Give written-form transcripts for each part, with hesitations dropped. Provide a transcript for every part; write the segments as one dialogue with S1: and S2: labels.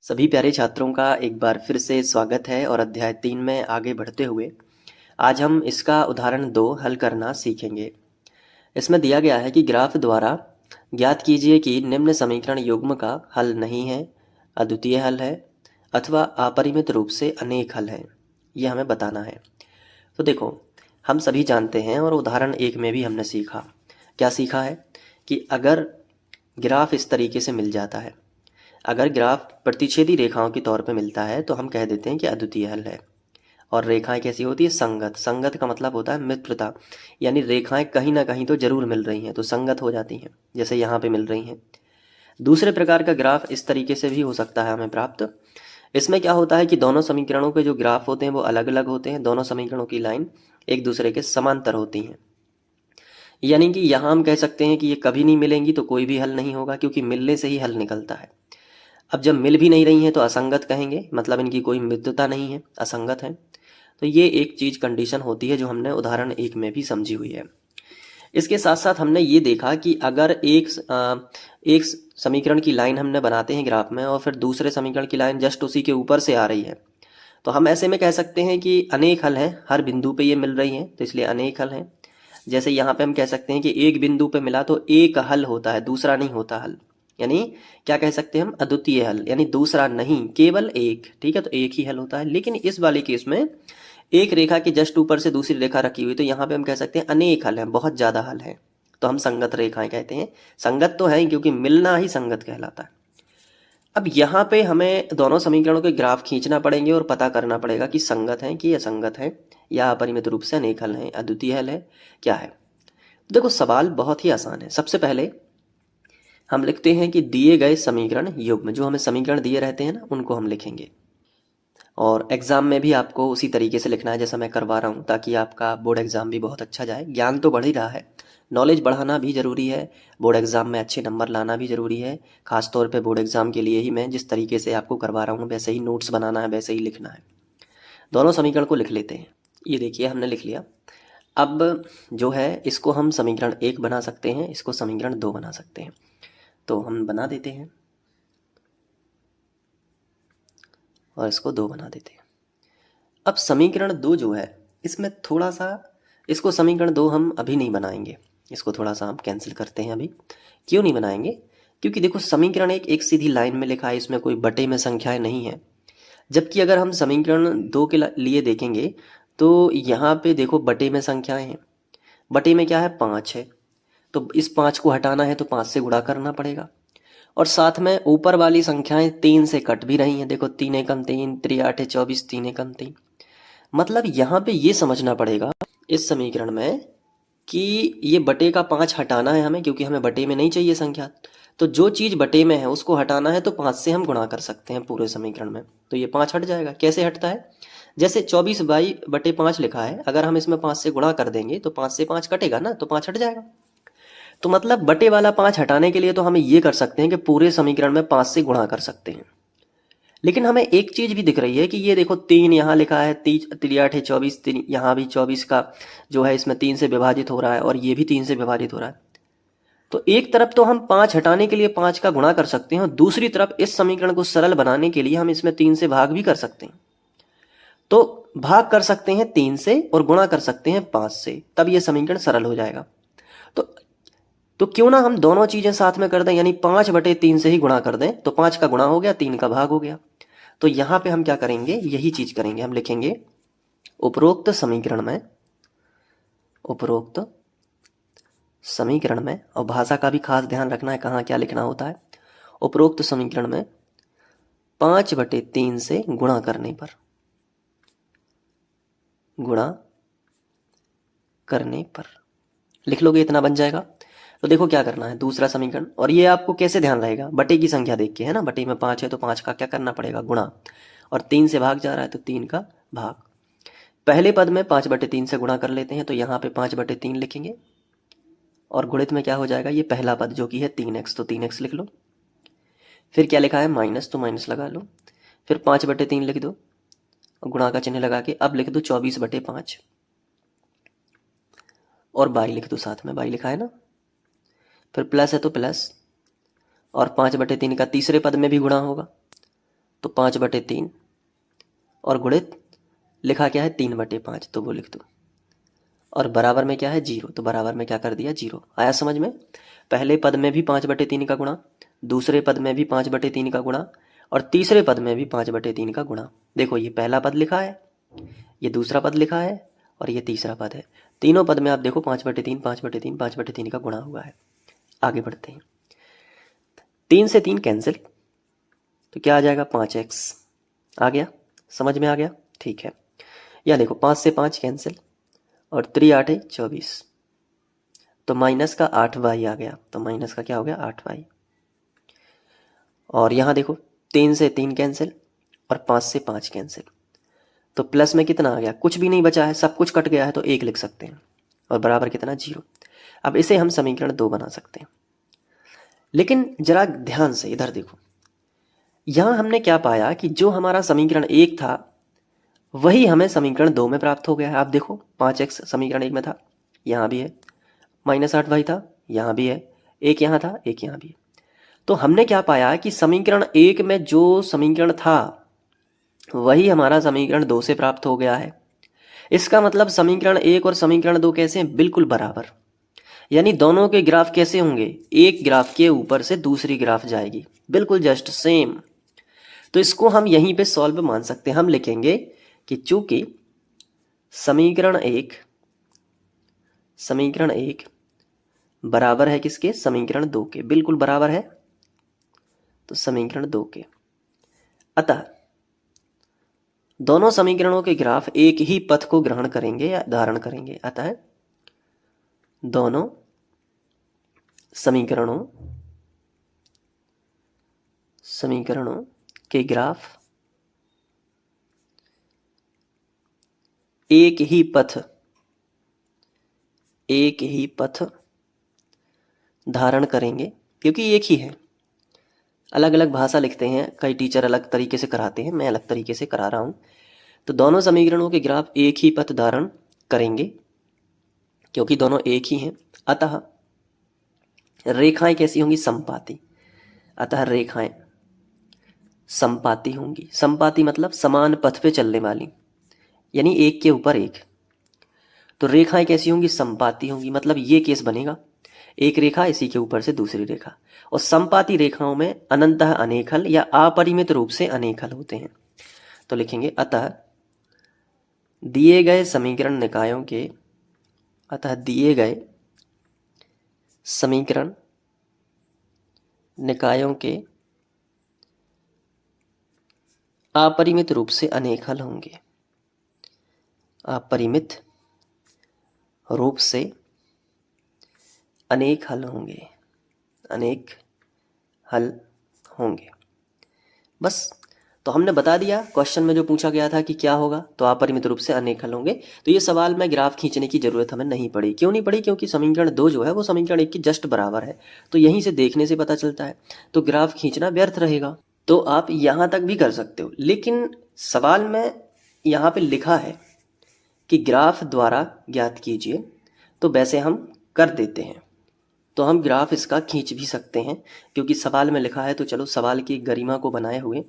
S1: सभी प्यारे छात्रों का एक बार फिर से स्वागत है और अध्याय 3 में आगे बढ़ते हुए आज हम इसका उदाहरण 2 हल करना सीखेंगे। इसमें दिया गया है कि ग्राफ द्वारा ज्ञात कीजिए कि निम्न समीकरण युग्म का हल नहीं है, अद्वितीय हल है अथवा अपरिमित रूप से अनेक हल हैं। ये हमें बताना है। तो देखो, हम सभी जानते हैं और उदाहरण 1 में भी हमने सीखा। क्या सीखा है कि अगर ग्राफ इस तरीके से मिल जाता है, अगर ग्राफ प्रतिच्छेदी रेखाओं के तौर पे मिलता है तो हम कह देते हैं कि अद्वितीय हल है। और रेखाएं कैसी होती है? संगत। संगत का मतलब होता है मित्रता, यानी रेखाएं कहीं ना कहीं तो जरूर मिल रही हैं तो संगत हो जाती हैं, जैसे यहाँ पे मिल रही हैं। दूसरे प्रकार का ग्राफ इस तरीके से भी हो सकता है हमें प्राप्त। इसमें क्या होता है कि दोनों समीकरणों के जो ग्राफ होते हैं वो अलग अलग होते हैं, दोनों समीकरणों की लाइन एक दूसरे के समांतर होती हैं। यानी कि यहाँ हम कह सकते हैं कि ये कभी नहीं मिलेंगी तो कोई भी हल नहीं होगा, क्योंकि मिलने से ही हल निकलता है। अब जब मिल भी नहीं रही हैं तो असंगत कहेंगे, मतलब इनकी कोई मित्रता नहीं है, असंगत है। तो ये एक चीज कंडीशन होती है जो हमने उदाहरण 1 में भी समझी हुई है। इसके साथ साथ हमने ये देखा कि अगर एक समीकरण की लाइन हमने बनाते हैं ग्राफ में और फिर दूसरे समीकरण की लाइन जस्ट उसी के ऊपर से आ रही है, तो हम ऐसे में कह सकते हैं कि अनेक हल हैं, हर बिंदु पे ये मिल रही हैं तो इसलिए अनेक हल हैं। जैसे यहाँ पे हम कह सकते हैं कि एक बिंदु पे मिला तो एक हल होता है, दूसरा नहीं होता हल। यानी क्या कह सकते हैं हम? अद्वितीय हल, यानी दूसरा नहीं, केवल एक। ठीक है, तो एक ही हल होता है। लेकिन इस वाले केस में एक रेखा के जस्ट ऊपर से दूसरी रेखा रखी हुई, तो यहाँ पे हम कह सकते हैं अनेक हल हैं, बहुत ज्यादा हल हैं, तो हम संगत रेखाएं कहते हैं। संगत तो है क्योंकि मिलना ही संगत कहलाता है। अब यहाँ पे हमें दोनों समीकरणों के ग्राफ खींचना पड़ेंगे और पता करना पड़ेगा कि संगत हैं कि असंगत हैं, या अपरिमित रूप से अनेक हल हैं, अद्वितीय हल है, क्या है। देखो, सवाल बहुत ही आसान है। सबसे पहले हम लिखते हैं कि दिए गए समीकरण युग्म, जो हमें समीकरण दिए रहते हैं ना, उनको हम लिखेंगे। और एग्जाम में भी आपको उसी तरीके से लिखना है जैसा मैं करवा रहा हूँ, ताकि आपका बोर्ड एग्जाम भी बहुत अच्छा जाए। ज्ञान तो बढ़ ही रहा है, नॉलेज बढ़ाना भी जरूरी है, बोर्ड एग्जाम में अच्छे नंबर लाना भी जरूरी है। खास तौर पे बोर्ड एग्जाम के लिए ही मैं जिस तरीके से आपको करवा रहा हूँ वैसे ही नोट्स बनाना है, वैसे ही लिखना है। दोनों समीकरण को लिख लेते हैं। ये देखिए, हमने लिख लिया। अब जो है इसको हम समीकरण 1 बना सकते हैं, इसको समीकरण 2 बना सकते हैं, तो हम बना देते हैं और इसको 2 बना देते हैं। अब समीकरण 2 जो है, इसमें थोड़ा सा, इसको समीकरण 2 हम अभी नहीं बनाएंगे, इसको थोड़ा सा हम कैंसिल करते हैं अभी। क्यों नहीं बनाएंगे? क्योंकि देखो, समीकरण एक सीधी लाइन में लिखा है, इसमें कोई बटे में संख्याएं नहीं है। जबकि अगर हम समीकरण 2 के लिए देखेंगे तो यहाँ पे देखो बटे में संख्याएं हैं। बटे में क्या है? 5 है, तो इस 5 को हटाना है तो 5 से गुणा करना पड़ेगा। और साथ में ऊपर वाली संख्याएं 3 से कट भी रही हैं। देखो, 3 एकम 3, 3 8 24, 3 एकम 3। मतलब यहाँ पे ये समझना पड़ेगा इस समीकरण में कि ये बटे का 5 हटाना है हमें, क्योंकि हमें बटे में नहीं चाहिए संख्या। तो जो चीज बटे में है उसको हटाना है तो 5 से हम गुणा कर सकते हैं पूरे समीकरण में, तो ये 5 हट जाएगा। कैसे हटता है? जैसे 24 बाई बटे 5 लिखा है, अगर हम इसमें 5 से गुणा कर देंगे तो 5 से 5 कटेगा ना, तो 5 हट जाएगा। तो मतलब बटे वाला 5 हटाने के लिए तो हमें ये कर सकते हैं कि पूरे समीकरण में 5 से गुणा कर सकते हैं। लेकिन हमें एक चीज भी दिख रही है कि ये देखो 3 यहाँ लिखा है, 3 8 है 24, 3 यहाँ भी 24 का जो है इसमें 3 से विभाजित हो रहा है और ये भी 3 से विभाजित हो रहा है। तो एक तरफ तो हम 5 हटाने के लिए 5 का गुणा कर सकते हैं और दूसरी तरफ इस समीकरण को सरल बनाने के लिए हम इसमें 3 से भाग भी कर सकते हैं। तो भाग कर सकते हैं 3 से और गुणा कर सकते हैं 5 से, तब ये समीकरण सरल हो जाएगा। तो तो क्यों ना हम दोनों चीजें साथ में कर दें, यानी 5/3 से ही गुणा कर दें, तो 5 का गुणा हो गया, 3 का भाग हो गया। तो यहां पे हम क्या करेंगे? यही चीज करेंगे, हम लिखेंगे उपरोक्त समीकरण में, उपरोक्त समीकरण में, और भाषा का भी खास ध्यान रखना है कहाँ क्या लिखना होता है। उपरोक्त समीकरण में 5/3 से गुणा करने पर, गुणा करने पर लिख लोगे, इतना बन जाएगा। तो देखो क्या करना है, दूसरा समीकरण, और ये आपको कैसे ध्यान रहेगा? बटे की संख्या देख के, है ना, बटे में 5 है तो 5 का क्या करना पड़ेगा? गुणा। और 3 से भाग जा रहा है तो 3 का भाग। पहले पद में 5/3 से गुणा कर लेते हैं, तो यहाँ पे 5/3 लिखेंगे और गुणित में क्या हो जाएगा? ये पहला पद जो कि है 3x, तो 3x लिख लो। फिर क्या लिखा है? माइनस, तो माइनस लगा लो। फिर 5/3 लिख दो और गुणा का चिन्ह लगा के अब लिख दो 24/5 और बाई लिख दो साथ में, बाई लिखा है ना। फिर प्लस है तो प्लस, और 5/3 का तीसरे पद में भी गुणा होगा, तो 5/3 और गुणित लिखा क्या है 3/5 तो वो लिख दो, और बराबर में क्या है 0 तो बराबर में क्या कर दिया 0। आया समझ में? पहले पद में भी 5/3 का गुणा, दूसरे पद में भी 5/3 का गुणा, और तीसरे पद में भी 5/3 का गुणा। देखो ये पहला पद लिखा है, ये दूसरा पद लिखा है, और ये तीसरा पद है। तीनों पद में आप देखो 5/3 5/3 5/3 का गुणा हुआ है। आगे बढ़ते हैं। 3 से 3 कैंसिल, तो क्या आ जाएगा 5x। आ गया? समझ में आ गया? ठीक है। या देखो 5 से 5 कैंसिल, और 3 8 24, तो माइनस का 8y आ गया, तो माइनस का क्या हो गया 8y। और यहाँ देखो 3 से 3 कैंसिल और 5 से 5 कैंसिल, तो प्लस में कितना आ गया, कुछ भी नहीं बचा है, सब कुछ कट गया है, तो 1 लिख सकते हैं, और बराबर कितना 0। अब इसे हम समीकरण 2 बना सकते हैं। लेकिन जरा ध्यान से इधर देखो, यहाँ हमने क्या पाया कि जो हमारा समीकरण 1 था वही हमें समीकरण 2 में प्राप्त हो गया है। आप देखो 5x समीकरण 1 में था, यहाँ भी है, -8y था, यहाँ भी है, एक यहाँ था, एक यहाँ भी है। तो हमने क्या पाया कि समीकरण 1 में जो समीकरण था वही हमारा समीकरण 2 से प्राप्त हो गया है। इसका मतलब समीकरण 1 और समीकरण 2 कैसे हैं, बिल्कुल बराबर। यानी दोनों के ग्राफ कैसे होंगे, एक ग्राफ के ऊपर से दूसरी ग्राफ जाएगी, बिल्कुल जस्ट सेम। तो इसको हम यहीं पे सॉल्व मान सकते हैं। हम लिखेंगे कि चूंकि समीकरण 1 बराबर है किसके, समीकरण 2 के, बिल्कुल बराबर है, तो समीकरण 2 के, अतः दोनों समीकरणों के ग्राफ एक ही पथ को ग्रहण करेंगे या धारण करेंगे। अतः दोनों समीकरणों के ग्राफ एक ही पथ धारण करेंगे, क्योंकि एक ही है। अलग अलग भाषा लिखते हैं, कई टीचर अलग तरीके से कराते हैं, मैं अलग तरीके से करा रहा हूं। तो दोनों समीकरणों के ग्राफ एक ही पथ धारण करेंगे क्योंकि दोनों एक ही हैं। अतः रेखाएं कैसी होंगी, समपाती। अतः रेखाएं समपाती होंगी। समपाती मतलब समान पथ पे चलने वाली, यानी एक के ऊपर एक। तो रेखाएं कैसी होंगी, समपाती होंगी, मतलब ये केस बनेगा, एक रेखा इसी के ऊपर से दूसरी रेखा। और समपाती रेखाओं में अनंतः अनेक हल या अपरिमित रूप से अनेक हल होते हैं। तो लिखेंगे अतः दिए गए समीकरण निकायों के अपरिमित रूप से अनेक हल होंगे। अपरिमित रूप से अनेक हल होंगे। बस, तो हमने बता दिया। क्वेश्चन में जो पूछा गया था कि क्या होगा, तो अपरिमित रूप से अनेक हल होंगे। तो ये सवाल में ग्राफ खींचने की जरूरत हमें नहीं पड़ी। क्यों नहीं पड़ी, क्योंकि समीकरण 2 जो है वो समीकरण 1 की जस्ट बराबर है, तो यहीं से देखने से पता चलता है, तो ग्राफ खींचना व्यर्थ रहेगा। तो आप यहाँ तक भी कर सकते हो, लेकिन सवाल में यहाँ पे लिखा है कि ग्राफ द्वारा ज्ञात कीजिए, तो वैसे हम कर देते हैं। तो हम ग्राफ इसका खींच भी सकते हैं, क्योंकि सवाल में लिखा है, तो चलो सवाल की गरिमा को बनाए हुए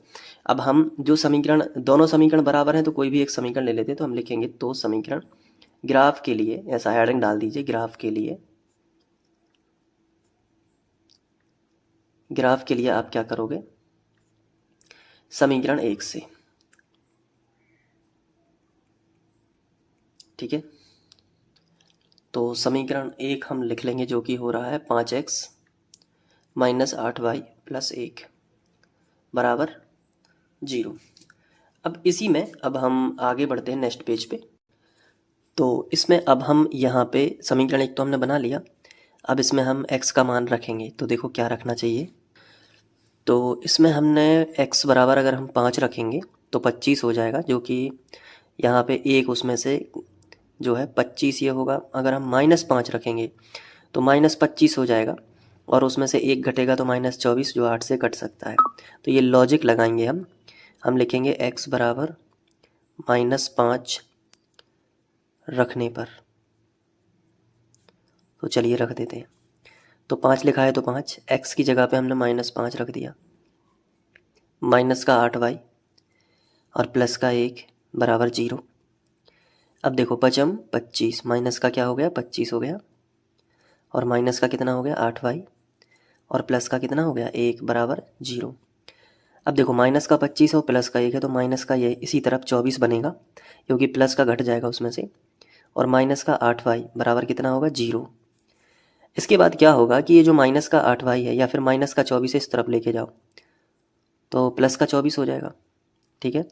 S1: अब हम जो समीकरण, दोनों समीकरण बराबर हैं, तो कोई भी एक समीकरण ले लेते हैं। तो हम लिखेंगे तो समीकरण ग्राफ के लिए, ऐसा हेडिंग डाल दीजिए, ग्राफ के लिए आप क्या करोगे, समीकरण 1 से, ठीक है। तो समीकरण 1 हम लिख लेंगे, जो कि हो रहा है 5x - 8y + 1 बराबर 0। अब इसी में अब हम आगे बढ़ते हैं नेक्स्ट पेज पे। तो इसमें अब हम यहाँ पे समीकरण 1 तो हमने बना लिया, अब इसमें हम x का मान रखेंगे। तो देखो क्या रखना चाहिए, तो इसमें हमने x बराबर अगर हम 5 रखेंगे तो 25 हो जाएगा, जो कि यहाँ पे एक उसमें से जो है 25 ये होगा। अगर हम -5 रखेंगे तो -25 हो जाएगा, और उसमें से एक घटेगा तो -24, जो 8 से कट सकता है। तो ये लॉजिक लगाएंगे हम लिखेंगे x बराबर -5 रखने पर, तो चलिए रख देते हैं। तो 5 लिखा है तो 5, x की जगह पे हमने -5 रख दिया, माइनस का 8y और प्लस का 1 बराबर 0। अब देखो 5m 25, माइनस का क्या हो गया 25 हो गया, और माइनस का कितना हो गया 8y, और प्लस का कितना हो गया 1 बराबर 0। अब देखो माइनस का 25 और प्लस का 1 है, तो माइनस का ये इसी तरफ 24 बनेगा, क्योंकि प्लस का घट जाएगा उसमें से, और माइनस का 8y बराबर कितना होगा 0। इसके बाद क्या होगा कि ये जो माइनस का 8y है या फिर माइनस का 24 इस तरफ लेके जाओ तो प्लस का 24 हो जाएगा, ठीक है।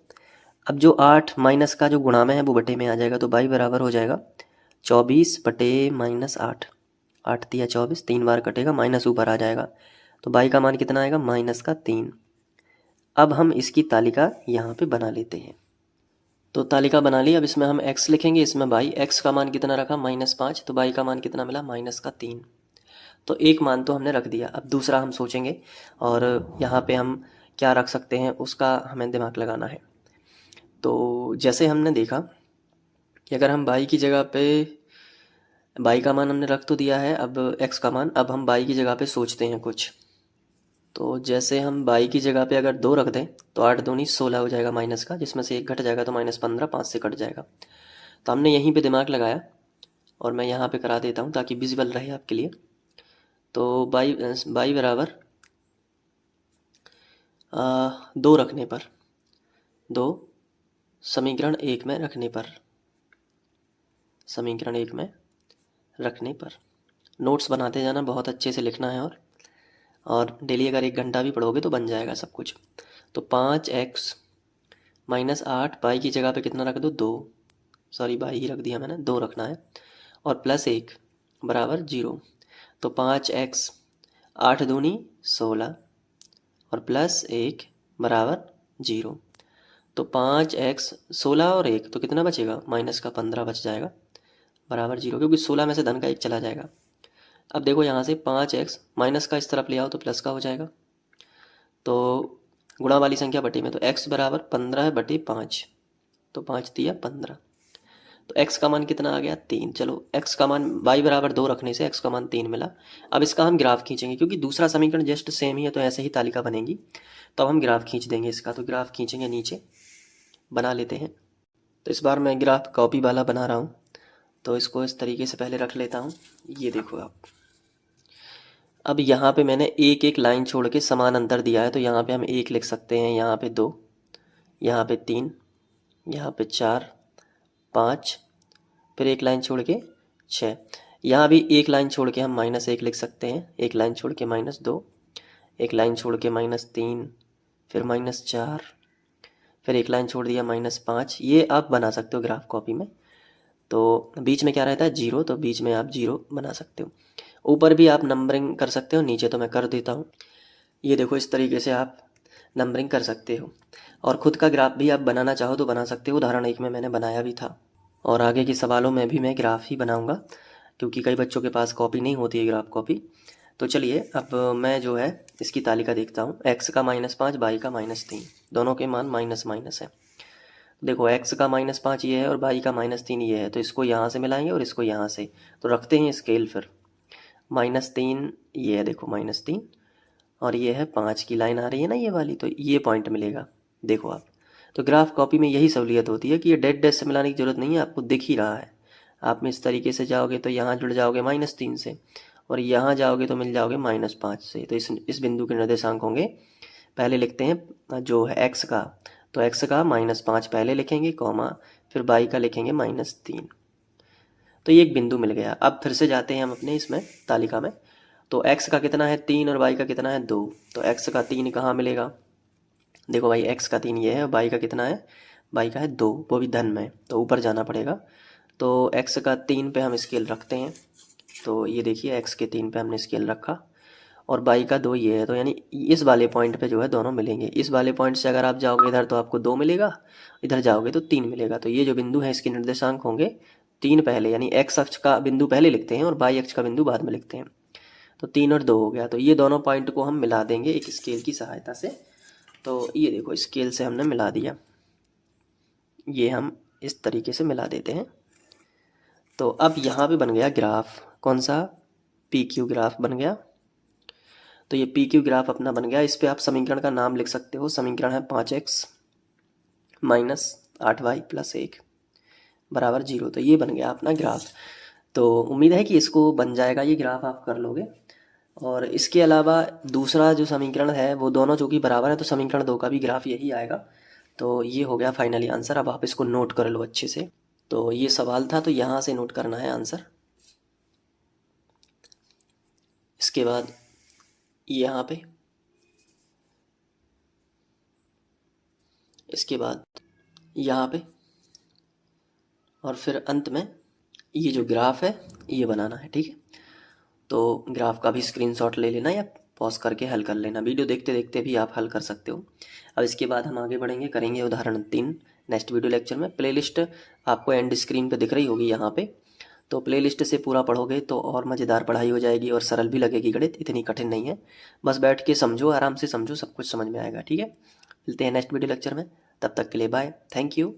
S1: अब जो 8 माइनस का जो गुणा में है वो बटे में आ जाएगा, तो y बराबर हो जाएगा 24 बटे माइनस 8, 8 दिया 24, 3 बार कटेगा, माइनस ऊपर आ जाएगा, तो y का मान कितना आएगा माइनस का 3। अब हम इसकी तालिका यहाँ पे बना लेते हैं। तो तालिका बना ली। अब इसमें हम x लिखेंगे, इसमें y, x का मान कितना रखा -5, तो y का मान कितना मिला माइनस का 3। तो एक मान तो हमने रख दिया। अब दूसरा हम सोचेंगे, और यहाँ पे हम क्या रख सकते हैं उसका हमें दिमाग लगाना है। तो जैसे हमने देखा कि अगर हम y की जगह पे y का मान हमने रख तो दिया है, अब x का मान, अब हम y की जगह पे सोचते हैं कुछ। तो जैसे हम y की जगह पे अगर 2 रख दें तो 8 दूनी 16 हो जाएगा माइनस का, जिसमें से 1 घट जाएगा तो -15, 5 से कट जाएगा। तो हमने यहीं पे दिमाग लगाया, और मैं यहाँ पे करा देता हूँ ताकि विजिबल रहे आपके लिए। तो y बराबर 2 रखने पर, 2 समीकरण 1 में रखने पर, समीकरण 1 में रखने पर, नोट्स बनाते जाना, बहुत अच्छे से लिखना है, और डेली अगर 1 घंटा भी पढ़ोगे तो बन जाएगा सब कुछ। तो 5x माइनस 8, y की जगह पे कितना रख दो 2, सॉरी y ही रख दिया मैंने, 2 रखना है, और प्लस 1 बराबर 0। तो 5x 8 दूनी 16 और प्लस 1 बराबर 0। तो 5x 16 और 1 तो कितना बचेगा माइनस का 15 बच जाएगा बराबर 0, क्योंकि 16 में से धन का 1 चला जाएगा। अब देखो यहाँ से 5x माइनस का इस तरफ ले आओ तो प्लस का हो जाएगा, तो गुणा वाली संख्या बटे में, तो x बराबर 15 बटे 5, तो 5 दिया 15, तो x का मान कितना आ गया 3। चलो x का मान y बराबर 2 रखने से x का मान 3 मिला। अब इसका हम ग्राफ खींचेंगे, क्योंकि दूसरा समीकरण जस्ट सेम ही है तो ऐसे ही तालिका बनेगी, तो अब हम ग्राफ खींच देंगे इसका। तो ग्राफ खींचेंगे, नीचे बना लेते हैं। तो इस बार मैं ग्राफ कॉपी वाला बना रहा हूँ, तो इसको इस तरीके से पहले रख लेता हूँ। ये देखो आप, अब यहाँ पे मैंने एक एक लाइन छोड़ के समान अंतर दिया है, तो यहाँ पे हम 1 लिख सकते हैं, यहाँ पे 2, यहाँ पे 3, यहाँ पे 4, 5, फिर एक लाइन छोड़ के 6। यहाँ भी एक लाइन छोड़ के हम -1 लिख सकते हैं, एक लाइन छोड़ के -2, एक लाइन छोड़ के -3, फिर -4, फिर एक लाइन छोड़ दिया -5। ये आप बना सकते हो ग्राफ कॉपी में। तो बीच में क्या रहता है 0, तो बीच में आप 0 बना सकते हो। ऊपर भी आप नंबरिंग कर सकते हो, नीचे तो मैं कर देता हूँ। ये देखो इस तरीके से आप नंबरिंग कर सकते हो, और ख़ुद का ग्राफ भी आप बनाना चाहो तो बना सकते हो। उदाहरण 1 में मैंने बनाया भी था, और आगे के सवालों में भी मैं ग्राफ ही बनाऊंगा, क्योंकि कई बच्चों के पास कॉपी नहीं होती है ग्राफ कॉपी। तो चलिए अब मैं जो है इसकी तालिका देखता हूँ। x का -5, y का -3, दोनों के मान माइनस माइनस है। देखो x का -5 ये है और y का -3 ये है, तो इसको यहाँ से मिलाएंगे और इसको यहाँ से, तो रखते हैं स्केल। फिर -3 ये है, देखो -3, और ये है 5 की लाइन आ रही है ना ये वाली, तो ये पॉइंट मिलेगा। देखो आप, तो ग्राफ कॉपी में यही सहूलियत होती है कि ये डेट डैश से मिलाने की ज़रूरत नहीं है, आपको दिख ही रहा है। आप में इस तरीके से जाओगे तो यहाँ जुड़ जाओगे -3 से, और यहाँ जाओगे तो मिल जाओगे -5 से। तो इस बिंदु के निर्देशांक होंगे, पहले लिखते हैं जो है x का, तो x का -5 पहले लिखेंगे, कॉमा, फिर y का लिखेंगे -3। तो ये एक बिंदु मिल गया। अब फिर से जाते हैं हम अपने इसमें तालिका में। तो x का कितना है 3 और y का कितना है 2, तो x का 3 कहाँ मिलेगा, देखो भाई x का 3 ये है, और y का कितना है, y का है 2, वो भी धन में, तो ऊपर जाना पड़ेगा। तो x का 3 पे हम स्केल रखते हैं, तो ये देखिए x के 3 पे हमने स्केल रखा, और y का 2 ये है, तो यानी इस वाले पॉइंट पे जो है दोनों मिलेंगे। इस वाले पॉइंट से अगर आप जाओगे इधर तो आपको 2 मिलेगा, इधर जाओगे तो 3 मिलेगा। तो ये जो बिंदु है इसके निर्देशांक होंगे 3 पहले, यानी x अक्ष का बिंदु पहले लिखते हैं और y अक्ष का बिंदु बाद में लिखते हैं। तो 3 और 2 हो गया, तो ये दोनों पॉइंट को हम मिला देंगे एक स्केल की सहायता से। तो ये देखो स्केल से हमने मिला दिया, ये हम इस तरीके से मिला देते हैं। तो अब यहाँ पे बन गया ग्राफ, कौन सा, PQ ग्राफ बन गया। तो ये पी क्यू ग्राफ अपना बन गया। इस पे आप समीकरण का नाम लिख सकते हो। समीकरण है 5x माइनस 8y प्लस 1 बराबर 0। तो ये बन गया अपना ग्राफ। तो उम्मीद है कि इसको बन जाएगा, ये ग्राफ आप कर लोगे। और इसके अलावा दूसरा जो समीकरण है वो दोनों जो कि बराबर है, तो समीकरण 2 का भी ग्राफ यही आएगा। तो ये हो गया फाइनली आंसर। अब आप इसको नोट कर लो अच्छे से। तो ये सवाल था, तो यहाँ से नोट करना है आंसर। इसके बाद यहाँ पे, इसके बाद यहाँ पे, और फिर अंत में ये जो ग्राफ है ये बनाना है। ठीक है, तो ग्राफ का भी स्क्रीनशॉट ले लेना या पॉज करके हल कर लेना। वीडियो देखते देखते भी आप हल कर सकते हो। अब इसके बाद हम आगे बढ़ेंगे, करेंगे उदाहरण 3 नेक्स्ट वीडियो लेक्चर में। प्लेलिस्ट आपको एंड स्क्रीन पे दिख रही होगी यहाँ पे। तो प्लेलिस्ट से पूरा पढ़ोगे तो और मज़ेदार पढ़ाई हो जाएगी और सरल भी लगेगी। गणित इतनी कठिन नहीं है, बस बैठ के समझो, आराम से समझो, सब कुछ समझ में आएगा। ठीक है, मिलते हैं नेक्स्ट वीडियो लेक्चर में। तब तक के लिए बाय, थैंक यू।